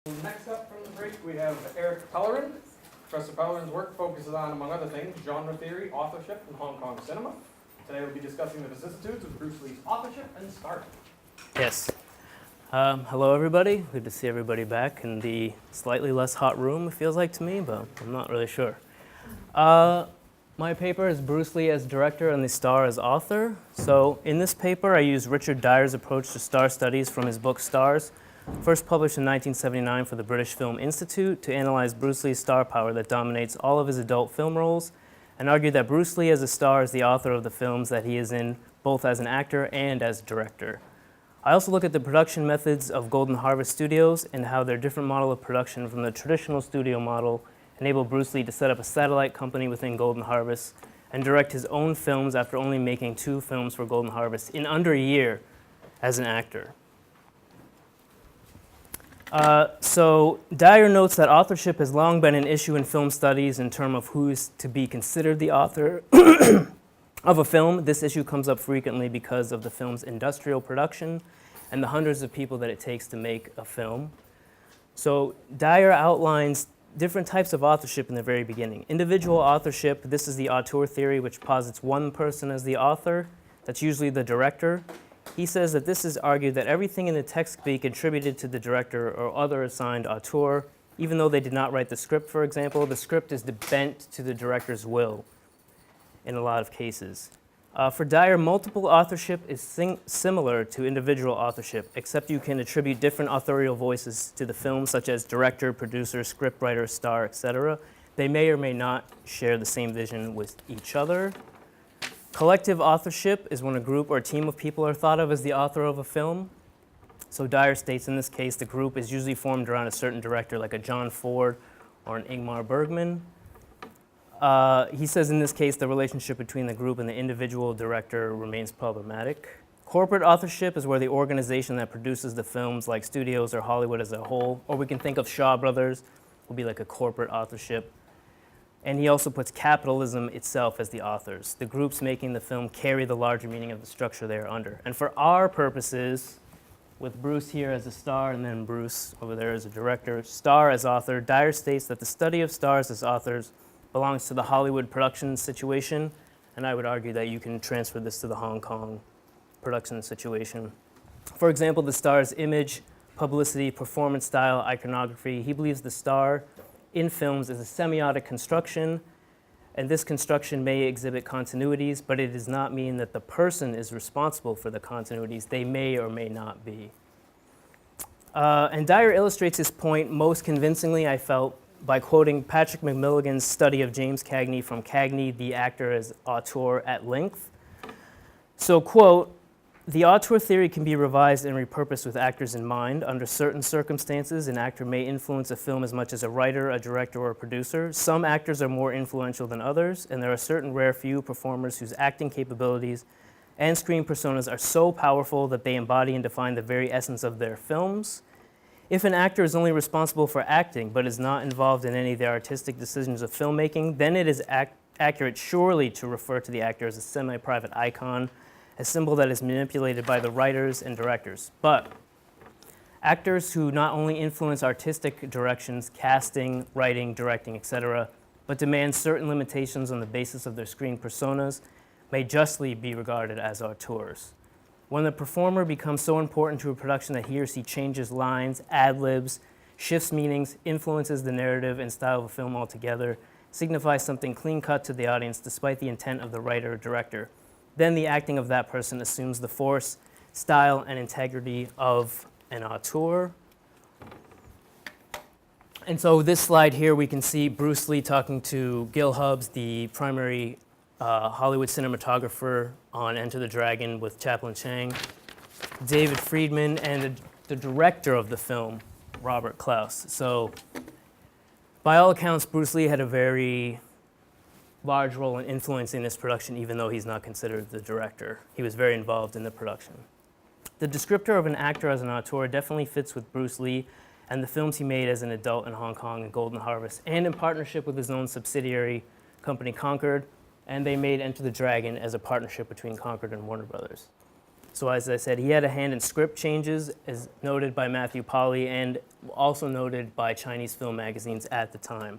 Next up from the break, we have Eric Pellerin. Professor Pellerin's work focuses on, among other things, genre theory, authorship, and Hong Kong cinema. Today we'll be discussing the vicissitudes of Bruce Lee's authorship and stardom. Yes. Hello, everybody. Good to see everybody back in the slightly less hot room, it feels like to me, but I'm not really sure. My paper is Bruce Lee as director and the star as author. So in this paper, I use Richard Dyer's approach to star studies from his book Stars, first published in 1979 for the British Film Institute, to analyze Bruce Lee's star power that dominates all of his adult film roles, and argue that Bruce Lee as a star is the author of the films that he is in, both as an actor and as director. I also look at the production methods of Golden Harvest Studios and how their different model of production from the traditional studio model enabled Bruce Lee to set up a satellite company within Golden Harvest and direct his own films after only making 2 films for Golden Harvest in under a year as an actor. So Dyer notes that authorship has long been an issue in film studies in terms of who is to be considered the author of a film. This issue comes up frequently because of the film's industrial production and the hundreds of people that it takes to make a film. So Dyer outlines different types of authorship in the very beginning. Individual authorship, this is the auteur theory, which posits one person as the author. That's usually the director. He says that this is argued that everything in the text can be contributed to the director or other assigned auteur, even though they did not write the script, for example. The script is bent to the director's will in a lot of cases. For Dyer, multiple authorship is similar to individual authorship, except you can attribute different authorial voices to the film, such as director, producer, scriptwriter, star, etc. They may or may not share the same vision with each other. Collective authorship is when a group or team of people are thought of as the author of a film. So Dyer states in this case the group is usually formed around a certain director, like a John Ford or an Ingmar Bergman. He says in this case the relationship between the group and the individual director remains problematic. Corporate authorship is where the organization that produces the films, like studios or Hollywood as a whole, or we can think of Shaw Brothers, will be like a corporate authorship. And he also puts capitalism itself as the authors. The groups making the film carry the larger meaning of the structure they are under. And for our purposes, with Bruce here as a star and then Bruce over there as a director, star as author, Dyer states that the study of stars as authors belongs to the Hollywood production situation, and I would argue that you can transfer this to the Hong Kong production situation. For example, the star's image, publicity, performance style, iconography. He believes the star in films is a semiotic construction, and this construction may exhibit continuities, but it does not mean that the person is responsible for the continuities. They may or may not be. And Dyer illustrates his point most convincingly, I felt, by quoting Patrick McMilligan's study of James Cagney from Cagney, the actor as auteur, at length. So, quote, "The auteur theory can be revised and repurposed with actors in mind. Under certain circumstances, an actor may influence a film as much as a writer, a director, or a producer. Some actors are more influential than others, and there are certain rare few performers whose acting capabilities and screen personas are so powerful that they embody and define the very essence of their films. If an actor is only responsible for acting but is not involved in any of the artistic decisions of filmmaking, then it is accurate surely to refer to the actor as a semi-private icon, a symbol that is manipulated by the writers and directors. But actors who not only influence artistic directions, casting, writing, directing, etc., but demand certain limitations on the basis of their screen personas may justly be regarded as auteurs. When the performer becomes so important to a production that he or she changes lines, ad-libs, shifts meanings, influences the narrative and style of a film altogether, signifies something clean-cut to the audience despite the intent of the writer or director, then the acting of that person assumes the force, style, and integrity of an auteur." And so this slide here, we can see Bruce Lee talking to Gil Hubbs, the primary Hollywood cinematographer on Enter the Dragon with Chaplin Chang, David Friedman, and the director of the film, Robert Klaus. So by all accounts, Bruce Lee had a very large role in influencing this production, even though he's not considered the director. He was very involved in the production. The descriptor of an actor as an auteur definitely fits with Bruce Lee and the films he made as an adult in Hong Kong and Golden Harvest, and in partnership with his own subsidiary company Concord, and they made Enter the Dragon as a partnership between Concord and Warner Brothers. So as I said, he had a hand in script changes, as noted by Matthew Polly and also noted by Chinese film magazines at the time.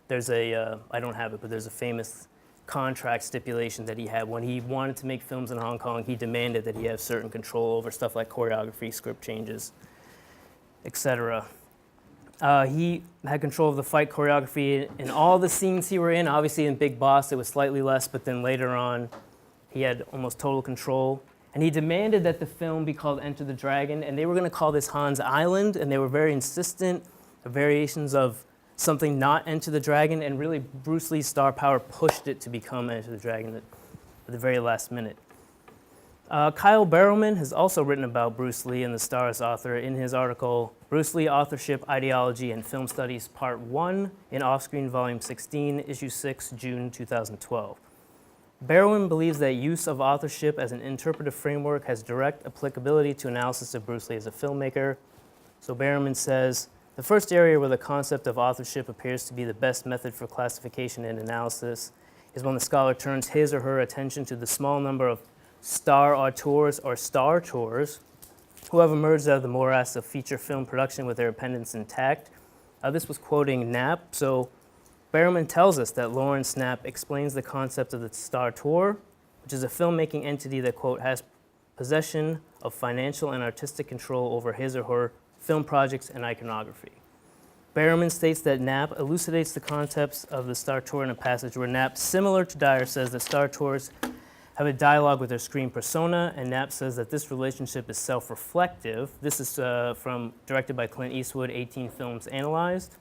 There's I don't have it, but there's a famous contract stipulation that he had. When he wanted to make films in Hong Kong, he demanded that he have certain control over stuff like choreography, script changes, etc. He had control of the fight choreography in all the scenes he were in. Obviously in Big Boss it was slightly less, but then later on he had almost total control. And he demanded that the film be called Enter the Dragon, and they were going to call this Han's Island, and they were very insistent, variations of something not Enter the Dragon, and really Bruce Lee's star power pushed it to become Enter the Dragon at the very last minute. Kyle Barrowman has also written about Bruce Lee and the star's author in his article, Bruce Lee Authorship, Ideology, and Film Studies, Part 1, in Offscreen, Volume 16, Issue 6, June 2012. Barrowman believes that use of authorship as an interpretive framework has direct applicability to analysis of Bruce Lee as a filmmaker. So Barrowman says, the first area where the concept of authorship appears to be the best method for classification and analysis is when the scholar turns his or her attention to the small number of star auteurs or star tours who have emerged out of the morass of feature film production with their appendants intact. This was quoting Knapp. So Barrowman tells us that Lawrence Knapp explains the concept of the star tour, which is a filmmaking entity that, quote, has possession of financial and artistic control over his or her film projects and iconography. Barrowman states that Knapp elucidates the concepts of the star tour in a passage where Knapp, similar to Dyer, says that star tours have a dialogue with their screen persona, and Knapp says that this relationship is self-reflective. This is directed by Clint Eastwood, 18 Films Analyzed.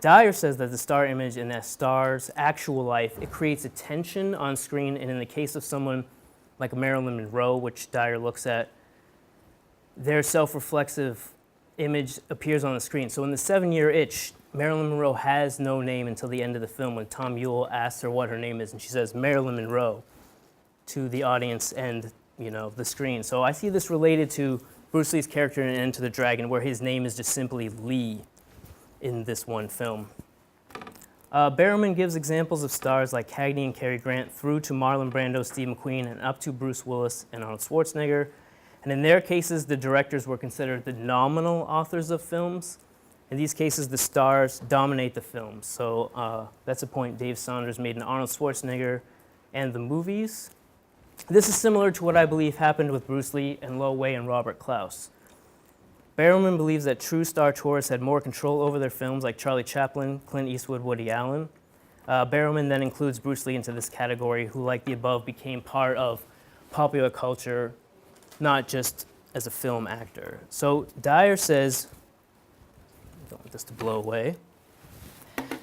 Dyer says that the star image in that star's actual life, it creates a tension on screen, and in the case of someone like Marilyn Monroe, which Dyer looks at, their self-reflexive image appears on the screen. So in the 7-Year Itch, Marilyn Monroe has no name until the end of the film when Tom Ewell asks her what her name is, and she says Marilyn Monroe to the audience and the screen. So I see this related to Bruce Lee's character in Enter the Dragon, where his name is just simply Lee in this one film. Barrowman gives examples of stars like Cagney and Cary Grant through to Marlon Brando, Steve McQueen, and up to Bruce Willis and Arnold Schwarzenegger. And in their cases, the directors were considered the nominal authors of films. In these cases, the stars dominate the film. So that's a point Dave Saunders made in Arnold Schwarzenegger and the movies. This is similar to what I believe happened with Bruce Lee and Lo Wei and Robert Klaus. Barrowman believes that true star tours had more control over their films, like Charlie Chaplin, Clint Eastwood, Woody Allen. Barrowman then includes Bruce Lee into this category, who, like the above, became part of popular culture, not just as a film actor. So Dyer says, I don't want this to blow away.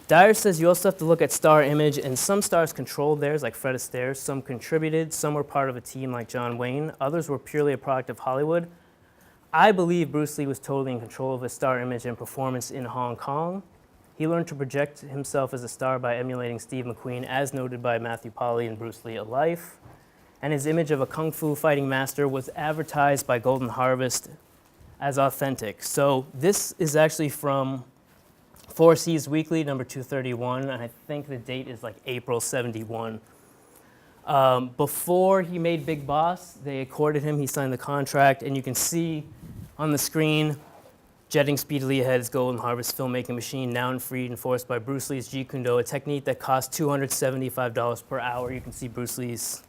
Dyer says you also have to look at star image, and some stars controlled theirs, like Fred Astaire. Some contributed, some were part of a team like John Wayne. Others were purely a product of Hollywood. I believe Bruce Lee was totally in control of his star image and performance in Hong Kong. He learned to project himself as a star by emulating Steve McQueen, as noted by Matthew Polly and Bruce Lee: A Life. And his image of a kung fu fighting master was advertised by Golden Harvest as authentic. So this is actually from Four Seas Weekly, number 231, and I think the date is like April 71. Before he made Big Boss, they accorded him, he signed the contract, and you can see on the screen, jetting speedily ahead is Golden Harvest filmmaking machine, now and free, enforced by Bruce Lee's Jeet Kune Do, a technique that costs $275 per hour. You can see Bruce Lee's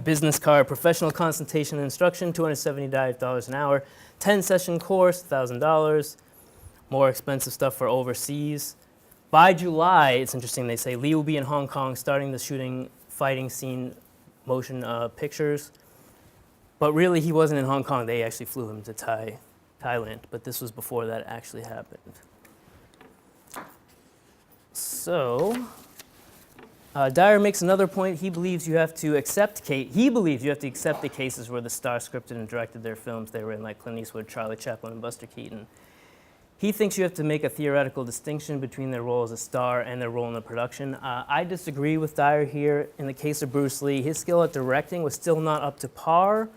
business card, professional consultation and instruction, $275 an hour, 10-session course, $1,000, more expensive stuff for overseas. By July, it's interesting, they say, Lee will be in Hong Kong starting the shooting fighting scene motion pictures. But really, he wasn't in Hong Kong. They actually flew him to Thailand, but this was before that actually happened. So, Dyer makes another point. He believes you have to accept the cases where the stars scripted and directed their films they were in, like Clint Eastwood, Charlie Chaplin, and Buster Keaton. He thinks you have to make a theoretical distinction between their role as a star and their role in the production. I disagree with Dyer here. In the case of Bruce Lee, his skill at directing was still not up to par,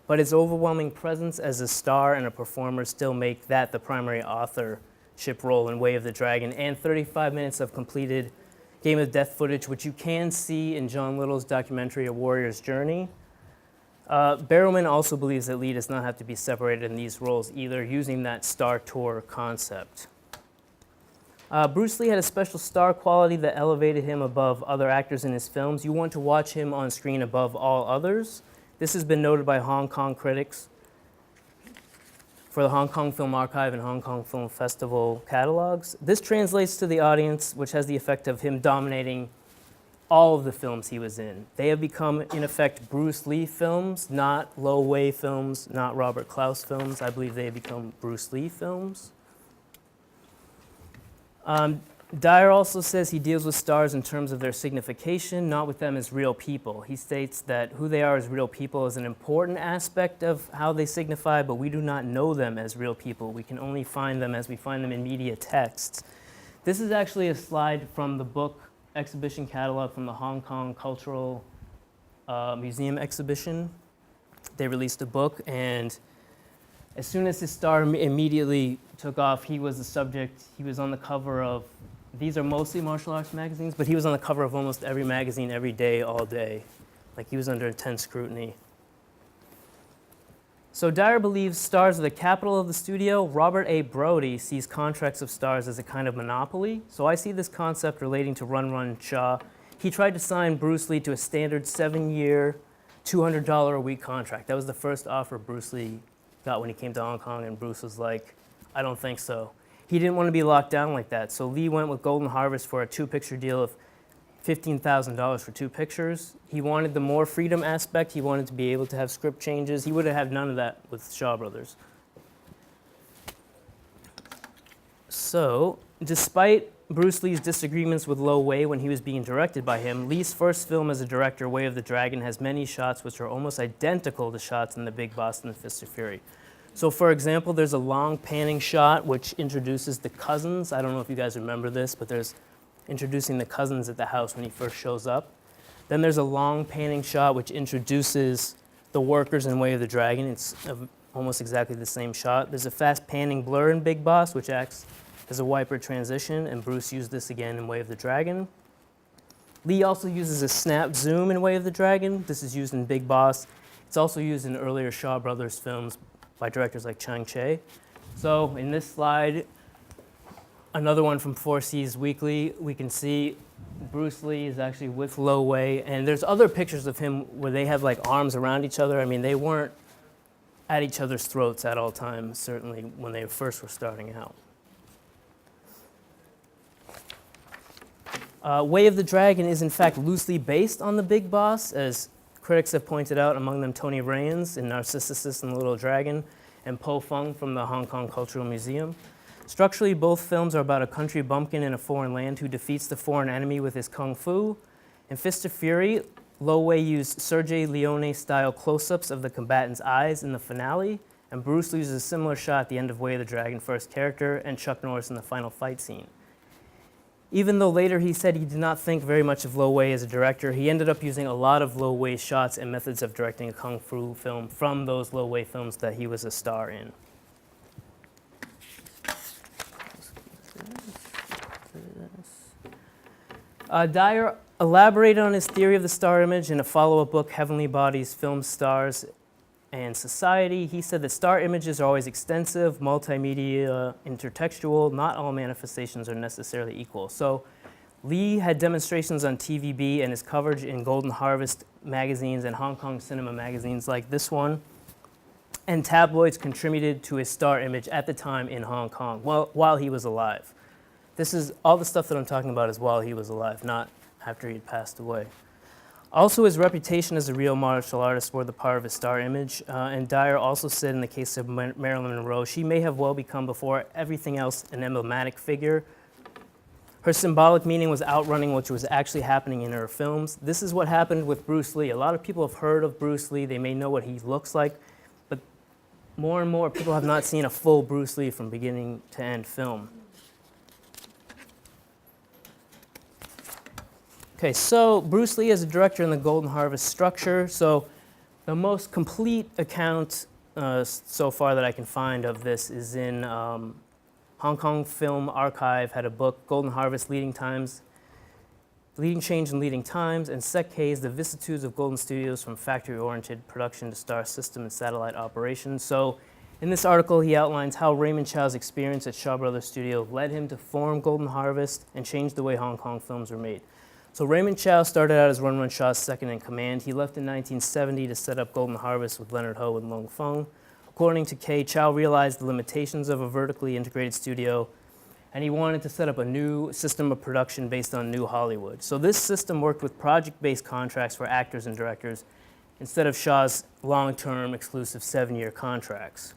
but his overwhelming presence as a star and a performer still make that the primary authorship role in Way of the Dragon, and 35 minutes of completed Game of Death footage, which you can see in John Little's documentary, A Warrior's Journey. Barrowman also believes that Lee does not have to be separated in these roles either, using that star tour concept. Bruce Lee had a special star quality that elevated him above other actors in his films. You want to watch him on screen above all others. This has been noted by Hong Kong critics for the Hong Kong Film Archive and Hong Kong Film Festival catalogs. This translates to the audience, which has the effect of him dominating all of the films he was in. They have become, in effect, Bruce Lee films, not Lo Wei films, not Robert Klaus films. I believe they have become Bruce Lee films. Dyer also says he deals with stars in terms of their signification, not with them as real people. He states that who they are as real people is an important aspect of how they signify, but we do not know them as real people. We can only find them as we find them in media texts. This is actually a slide from the book exhibition catalog from the Hong Kong Cultural Museum exhibition. They released a book, and as soon as his star immediately took off, he was the subject. He was on the cover of, these are mostly martial arts magazines, but he was on the cover of almost every magazine every day, all day. Like, he was under intense scrutiny. So Dyer believes stars are the capital of the studio. Robert A. Brody sees contracts of stars as a kind of monopoly. So I see this concept relating to Run Run Shaw. He tried to sign Bruce Lee to a standard 7-year, $200 a week contract. That was the first offer Bruce Lee got when he came to Hong Kong, and Bruce was like, I don't think so. He didn't want to be locked down like that, so Lee went with Golden Harvest for a 2-picture deal of $15,000 for 2 pictures. He wanted the more freedom aspect. He wanted to be able to have script changes. He would have had none of that with Shaw Brothers. So, despite Bruce Lee's disagreements with Lo Wei when he was being directed by him, Lee's first film as a director, Way of the Dragon, has many shots which are almost identical to shots in The Big Boss and The Fist of Fury. So for example, there's a long panning shot which introduces the cousins. I don't know if you guys remember this, but there's introducing the cousins at the house when he first shows up. Then there's a long panning shot which introduces the workers in Way of the Dragon. It's almost exactly the same shot. There's a fast panning blur in Big Boss, which acts as a wiper transition, and Bruce used this again in Way of the Dragon. Lee also uses a snap zoom in Way of the Dragon. This is used in Big Boss. It's also used in earlier Shaw Brothers films by directors like Chang Che. So in this slide, another one from 4C's Weekly, we can see Bruce Lee is actually with Lo Wei, and there's other pictures of him where they have like arms around each other. I mean, they weren't at each other's throats at all times, certainly when they first were starting out. Way of the Dragon is in fact loosely based on The Big Boss, as critics have pointed out, among them Tony Rayans in Narcissus and the Little Dragon, and Po Fung from the Hong Kong Cultural Museum. Structurally, both films are about a country bumpkin in a foreign land who defeats the foreign enemy with his kung fu. In Fist of Fury, Lo Wei used Sergei Leone-style close-ups of the combatant's eyes in the finale, and Bruce Lee uses a similar shot at the end of Way of the Dragon first character, and Chuck Norris in the final fight scene. Even though later he said he did not think very much of Lo Wei as a director, he ended up using a lot of Lo Wei's shots and methods of directing a kung fu film from those Lo Wei films that he was a star in. Dyer elaborated on his theory of the star image in a follow-up book, Heavenly Bodies, Film Stars and Society. He said that star images are always extensive, multimedia, intertextual. Not all manifestations are necessarily equal. So Lee had demonstrations on TVB, and his coverage in Golden Harvest magazines and Hong Kong cinema magazines like this one, and tabloids contributed to his star image at the time in Hong Kong, while he was alive. This is all the stuff that I'm talking about is while he was alive, not after he had passed away. Also, his reputation as a real martial artist were the part of his star image, and Dyer also said in the case of Marilyn Monroe, she may have well become, before everything else, an emblematic figure. Her symbolic meaning was outrunning what was actually happening in her films. This is what happened with Bruce Lee. A lot of people have heard of Bruce Lee. They may know what he looks like, but more and more people have not seen a full Bruce Lee from beginning to end film. Okay, so Bruce Lee as a director in the Golden Harvest structure. So the most complete account so far that I can find of this is in Hong Kong Film Archive had a book, Golden Harvest Leading Times Leading Change in Leading Times, and Sec K's The Vicissitudes of Golden Studios from Factory-Oriented Production to Star System and Satellite Operations. So in this article, he outlines how Raymond Chow's experience at Shaw Brothers Studio led him to form Golden Harvest and change the way Hong Kong films were made. So Raymond Chow started out as Run Run Shaw's second in command. He left in 1970 to set up Golden Harvest with Leonard Ho and Long Feng. According to Kay, Chow realized the limitations of a vertically integrated studio, and he wanted to set up a new system of production based on New Hollywood. So this system worked with project-based contracts for actors and directors instead of Shaw's long-term exclusive 7-year contracts.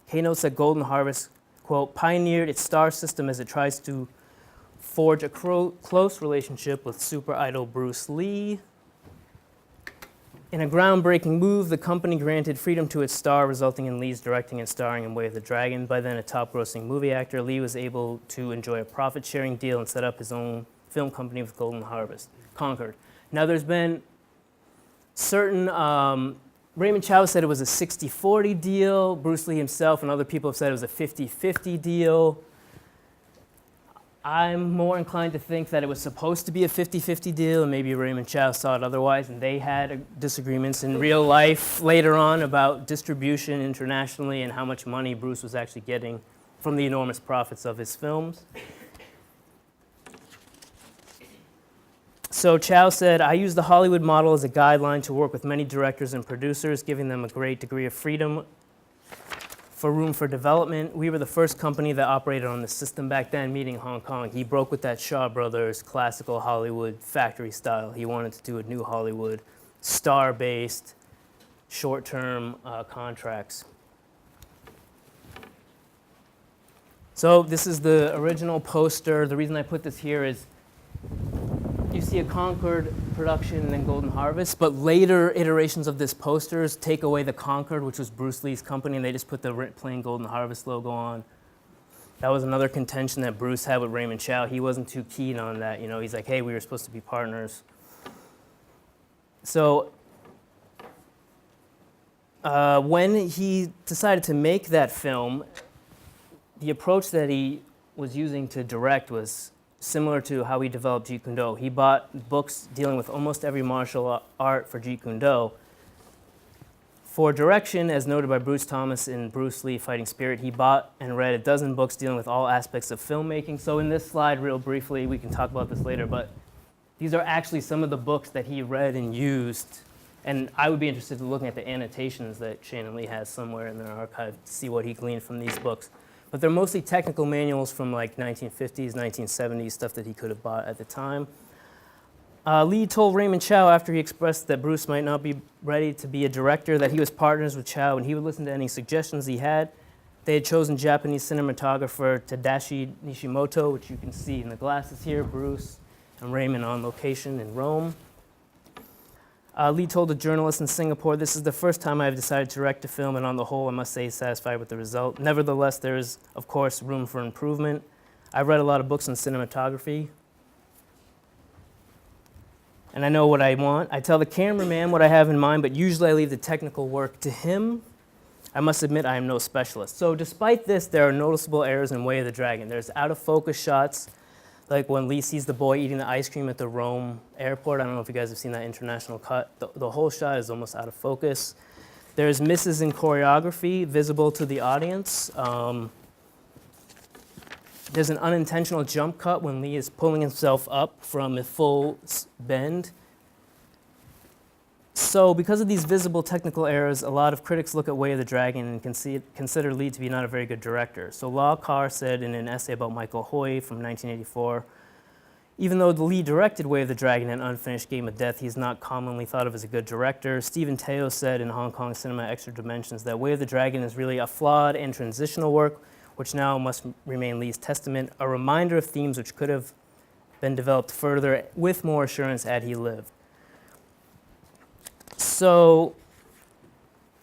Kay notes that Golden Harvest, quote, pioneered its star system as it tries to forge a close relationship with super idol Bruce Lee. In a groundbreaking move, the company granted freedom to its star, resulting in Lee's directing and starring in Way of the Dragon. By then a top-grossing movie actor, Lee was able to enjoy a profit-sharing deal and set up his own film company with Golden Harvest, Concord. Now there's been certain, Raymond Chow said it was a 60-40 deal. Bruce Lee himself and other people have said it was a 50-50 deal. I'm more inclined to think that it was supposed to be a 50-50 deal, and maybe Raymond Chow saw it otherwise, and they had disagreements in real life later on about distribution internationally and how much money Bruce was actually getting from the enormous profits of his films. So Chow said, I use the Hollywood model as a guideline to work with many directors and producers, giving them a great degree of freedom for room for development. We were the first company that operated on the system back then, meeting Hong Kong. He broke with that Shaw Brothers classical Hollywood factory style. He wanted to do a new Hollywood, star-based, short-term contracts. So this is the original poster. The reason I put this here is you see a Concord production and then Golden Harvest, but later iterations of this posters take away the Concord, which was Bruce Lee's company, and they just put the plain Golden Harvest logo on. That was another contention that Bruce had with Raymond Chow. He wasn't too keen on that. You know, he's like, hey, we were supposed to be partners. So when he decided to make that film, the approach that he was using to direct was similar to how he developed Jeet Kune Do. He bought books dealing with almost every martial art for Jeet Kune Do. For direction, as noted by Bruce Thomas in Bruce Lee Fighting Spirit, he bought and read a dozen books dealing with all aspects of filmmaking. So in this slide, real briefly, we can talk about this later, but these are actually some of the books that he read and used. And I would be interested in looking at the annotations that Shannon Lee has somewhere in their archive to see what he gleaned from these books. But they're mostly technical manuals from like 1950s, 1970s, stuff that he could have bought at the time. Lee told Raymond Chow after he expressed that Bruce might not be ready to be a director that he was partners with Chow and he would listen to any suggestions he had. They had chosen Japanese cinematographer Tadashi Nishimoto, which you can see in the glasses here, Bruce and Raymond on location in Rome. Lee told a journalist in Singapore, this is the first time I have decided to direct a film, and on the whole, I must say, satisfied with the result. Nevertheless, there is, of course, room for improvement. I've read a lot of books on cinematography, and I know what I want. I tell the cameraman what I have in mind, but usually I leave the technical work to him. I must admit I am no specialist. So despite this, there are noticeable errors in Way of the Dragon. There's out-of-focus shots, like when Lee sees the boy eating the ice cream at the Rome airport. I don't know if you guys have seen that international cut. The whole shot is almost out of focus. There's misses in choreography visible to the audience. There's an unintentional jump cut when Lee is pulling himself up from a full bend. So because of these visible technical errors, a lot of critics look at Way of the Dragon and consider Lee to be not a very good director. So Law Carr said in an essay about Michael Hoy from 1984, even though Lee directed Way of the Dragon and Unfinished Game of Death, he's not commonly thought of as a good director. Stephen Teo said in Hong Kong Cinema Extra Dimensions that Way of the Dragon is really a flawed and transitional work, which now must remain Lee's testament, a reminder of themes which could have been developed further with more assurance had he lived. So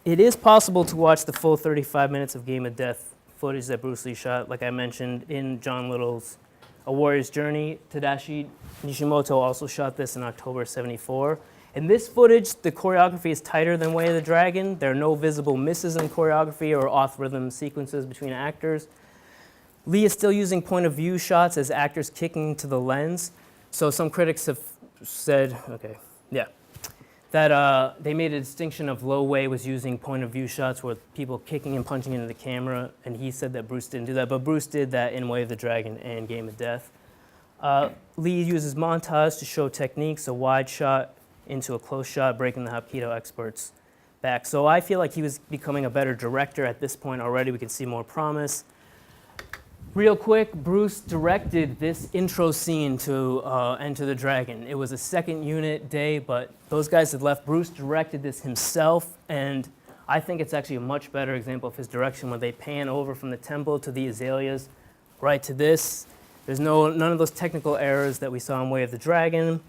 it is possible to watch the full 35 minutes of Game of Death footage that Bruce Lee shot, like I mentioned, in John Little's A Warrior's Journey. Tadashi Nishimoto also shot this in October '74. In this footage, the choreography is tighter than Way of the Dragon. There are no visible misses in choreography or off-rhythm sequences between actors. Lee is still using point-of-view shots as actors kicking to the lens. So some critics have said, that they made a distinction of Lo Wei was using point of view shots with people kicking and punching into the camera, and he said that Bruce didn't do that, but Bruce did that in Way of the Dragon and Game of Death. Lee uses montage to show techniques, a wide shot into a close shot, breaking the Hapkido experts back. So I feel like he was becoming a better director at this point already. We can see more promise. Real quick, Bruce directed this intro scene to Enter the Dragon. It was a second unit day, but those guys had left. Bruce directed this himself, and I think it's actually a much better example of his direction when they pan over from the temple to the azaleas right to this. There's none of those technical errors that we saw in Way of the Dragon.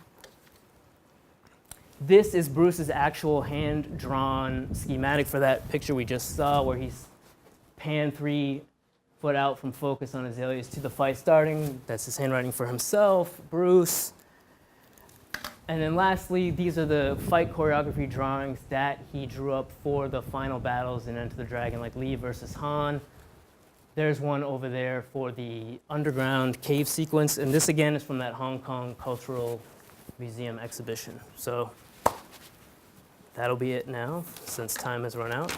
This is Bruce's actual hand-drawn schematic for that picture we just saw, where he's panned 3 foot out from focus on azaleas to the fight starting. That's his handwriting for himself, Bruce. And then lastly, these are the fight choreography drawings that he drew up for the final battles in Enter the Dragon, like Lee versus Han. There's one over there for the underground cave sequence, and this again is from that Hong Kong Cultural Museum exhibition. So that'll be it now, since time has run out.